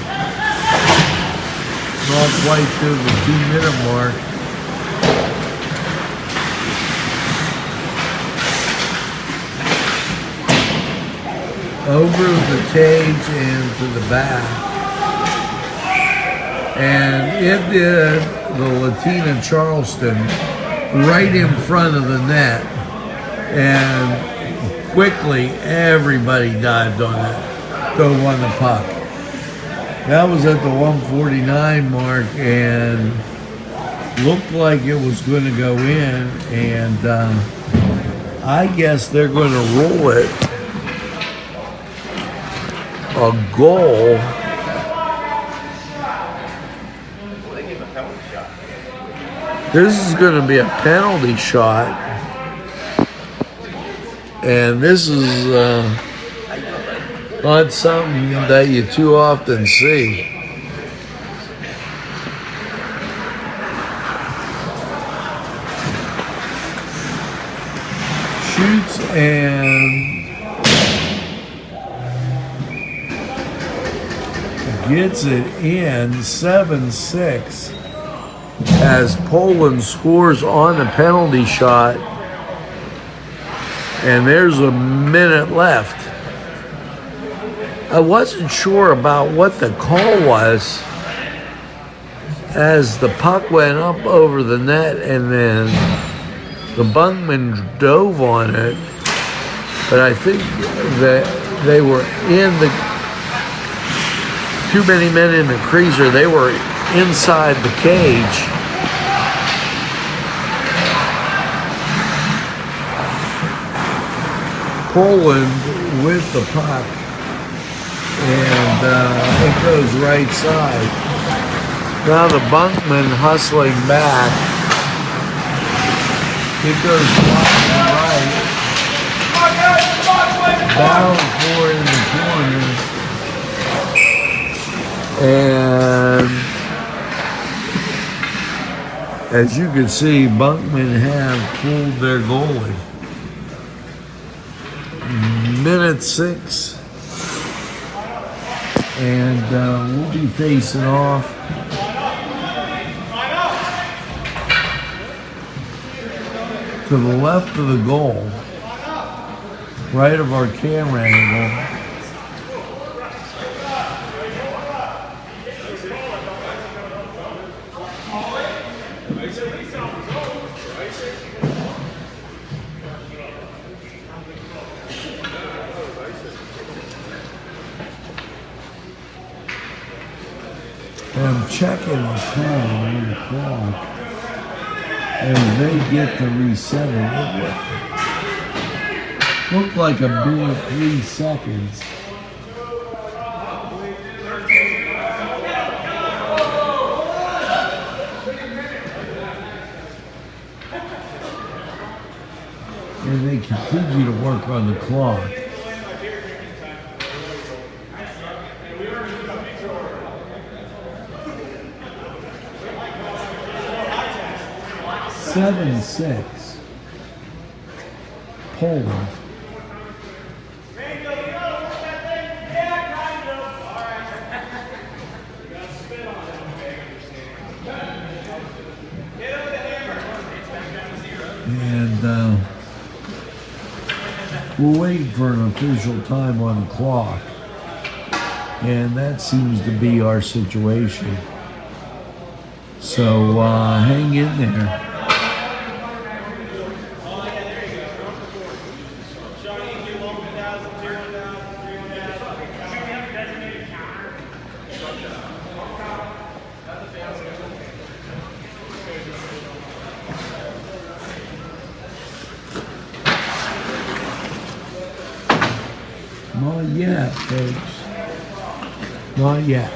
Speaker 5: Not quite to the 2-minute mark. Over the cage and to the back. And it did the Latina Charleston right in front of the net. And quickly everybody dived on it, dove on the puck. That was at the 149 mark and looked like it was going to go in. And I guess they're going to roll it. A goal. This is going to be a penalty shot, and this is not something that you too often see. Shoots and gets it in 7-6 as Poland scores on the penalty shot, and there's a minute left. I wasn't sure about what the call was as the puck went up over the net and then the Bunkmen dove on it. But I think that they were in the, too many men in the crease, or they were inside the cage. Poland with the puck, and it goes right side. Now the Bunkmen hustling back. It goes wide and right. Battle for it in the corner. And as you can see, Bunkmen have pulled their goalie. Minute 6. And we'll be facing off to the left of the goal, right of our camera angle. I'm checking the time on the clock as they get to reset it. It looked like a mere 3 seconds. And they continue to work on the clock. Seven, 6. Poland. And we're waiting for an official time on the clock. And that seems to be our situation. So hang in there. Not yet, folks. Not yet.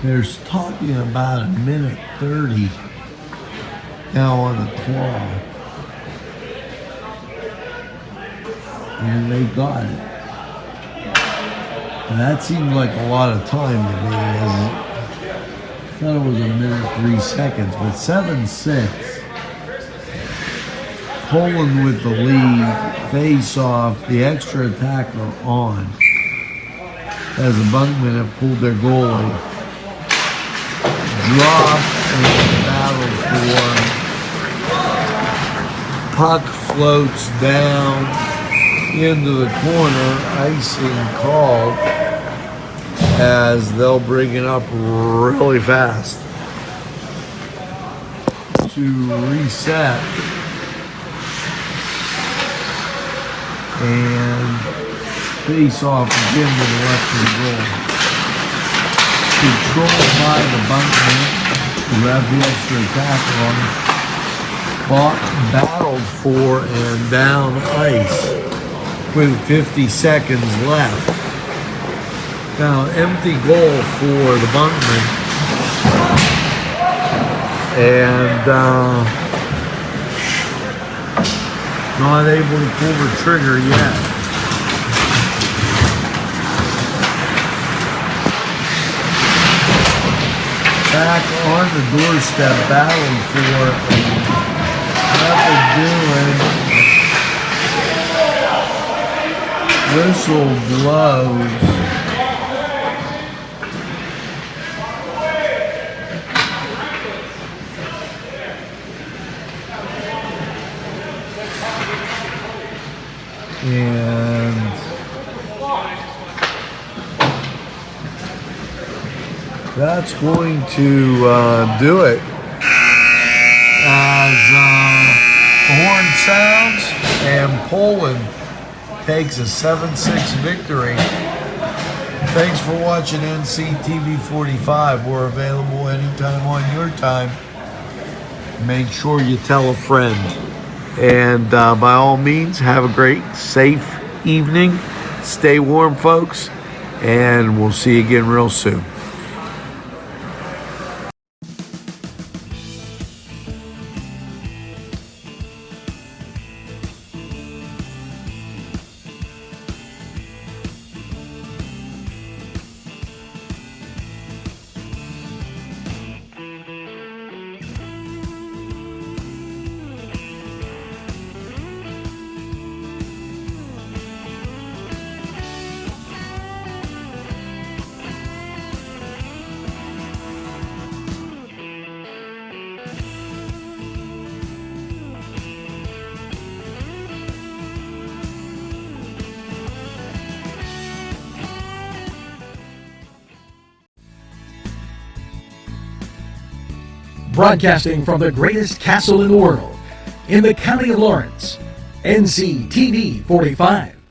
Speaker 5: There's talking about a minute 30 now on the clock. And they got it. And that seemed like a lot of time to me. I thought it was a minute 3 seconds, but 7-6. Poland with the lead, face off, the extra attacker on, as the Bunkmen have pulled their goalie. Drop and battle for. Puck floats down into the corner, icing called, as they'll bring it up really fast to reset. And face off again to the left of the goal. Controlled by the Bunkmen, who have the extra attacker on. Battled for and down ice with 50 seconds left. Now, empty goal for the Bunkmen. And not able to pull the trigger yet. Back on the doorstep, battling for nothing doing. Whistle blows. And that's going to do it as the horn sounds and Poland takes a 7-6 victory. Thanks for watching NCTV45. We're available anytime on your time. Make sure you tell a friend. And by all means, have a great, safe evening. Stay warm, folks. And we'll see you again real soon.
Speaker 1: Broadcasting from the greatest castle in the world, in the county of Lawrence, NCTV 45.